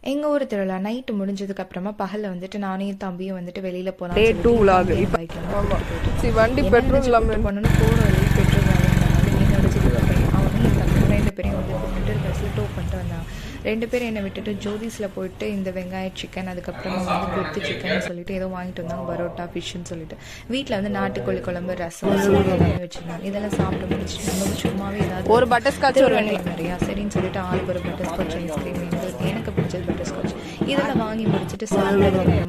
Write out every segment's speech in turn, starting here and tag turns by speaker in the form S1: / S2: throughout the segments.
S1: எங்கள் ஊர் திருவிழா நைட்டு முடிஞ்சதுக்கு அப்புறமா பகலில் வந்துட்டு நானும் என் தம்பியும் வந்துட்டு வெளியில் போகலாம்.
S2: டே 2 vlog வண்டி பெட்ரோல் இல்லாமல்
S1: பண்ணணும். போகிற வழி பெட்ரோல் வேலைனால என்னோட சின்ன பையன் அவனும் என் தம்பி 2 பேரையும் வந்து கூப்பிட்டு பஸ்ஸில் டோ பண்ணிட்டு வந்தாங்க. 2 பேரும் என்னை விட்டுட்டு ஜோதிஸில் போயிட்டு இந்த வெங்காய சிக்கன், அதுக்கப்புறமா வந்து கொத்து சிக்கன் சொல்லிட்டு ஏதோ வாங்கிட்டு வந்தாங்க, பரோட்டா ஃபிஷ்ஷுன்னு சொல்லிட்டு. வீட்டில் வந்து நாட்டுக்கோழி குழம்பு, ரசம் எல்லாமே வச்சுருந்தாங்க. இதெல்லாம் சாப்பிட்டு முடிச்சுட்டு நம்ம சும்மாவே ஏதாவது
S2: ஒரு பட்டர்ஸ்காட்ச் ஒரு
S1: நிறையா சரின்னு சொல்லிட்டு ஆளுக்கு ஒரு பட்டர்ஸ்காட்ச் ஐஸ்கிரீம், எனக்கு பிடிச்சது பட்டர்ஸ்காட்ச், இதெல்லாம் வாங்கி முடிச்சுட்டு சாப்பிட்டு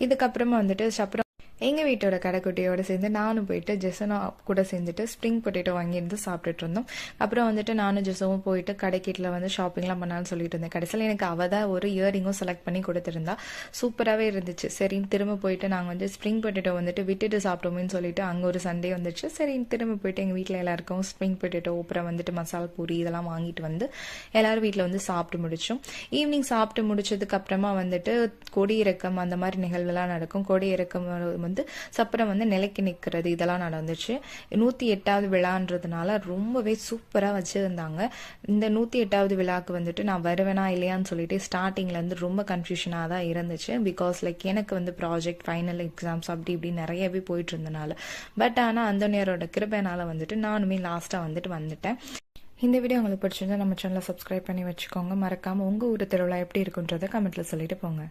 S1: இதுக்கப்புறமா வந்துட்டு அப்புறம் எங்கள் வீட்டோட கடைக்குட்டியோடு சேர்ந்து நானும் போயிட்டு ஜெசனா கூட சேர்ந்துட்டு ஸ்ப்ரிங் பொட்டேட்டோ வாங்கியிருந்து சாப்பிட்டுட்டு இருந்தோம். அப்புறம் வந்துட்டு நானும் ஜெசவும் போயிட்டு கடைக்கிட்டில் வந்து ஷாப்பிங்லாம் பண்ணாலும் சொல்லிட்டு இருந்தேன். கடைசியில் எனக்கு அவள் தான் ஒரு இயரிங்கும் செலக்ட் பண்ணி கொடுத்துருந்தா. சூப்பராகவே இருந்துச்சு. சரின்னு திரும்ப போயிட்டு நாங்கள் வந்து ஸ்ப்ரிங் பொட்டேட்டோ வந்துட்டு விட்டுட்டு சாப்பிட்டோமேன்னு சொல்லிட்டு அங்கே ஒரு சண்டே வந்துச்சு. சரின்னு திரும்ப போயிட்டு எங்கள் வீட்டில் எல்லாருக்கும் ஸ்ப்ரிங் பொட்டேட்டோ, அப்புறம் வந்துட்டு மசாலா பூரி இதெல்லாம் வாங்கிட்டு வந்து எல்லோரும் வீட்டில் வந்து சாப்பிட்டு முடித்தோம். ஈவினிங் சாப்பிட்டு முடிச்சதுக்கு அப்புறமா வந்துட்டு கொடியிறக்கம் அந்த மாதிரி நிகழ்வுலாம் நடக்கும். கொடியிறக்கம் வந்து சப்பரம் வந்து நிலைக்கு நிற்கிறது இதெல்லாம் நடந்துச்சு. 108வது விழான்றதுனால ரொம்பவே சூப்பராக வச்சுருந்தாங்க. இந்த 108வது விழாவுக்கு வந்துட்டு நான் வருவேனா இல்லையான்னு சொல்லிட்டு ஸ்டார்டிங்லேருந்து ரொம்ப கன்ஃபியூஷனாக தான் இருந்துச்சு. பிகாஸ் லைக் எனக்கு வந்து ப்ராஜெக்ட், ஃபைனல் எக்ஸாம்ஸ் அப்படி இப்படி நிறையவே போயிட்டு இருந்தனால. பட் ஆனால் அந்தோனியரோட கிருபைனால வந்துட்டு நானுமே லாஸ்ட்டாக வந்துட்டேன். இந்த வீடியோ உங்களுக்கு பிடிச்சிருந்தா நம்ம சேனலை சப்ஸ்கிரைப் பண்ணி வச்சுக்கோங்க. மறக்காமல் உங்கள் ஊர் திருவிழா எப்படி இருக்குன்றதை கமெண்ட்டில் சொல்லிட்டு போங்க.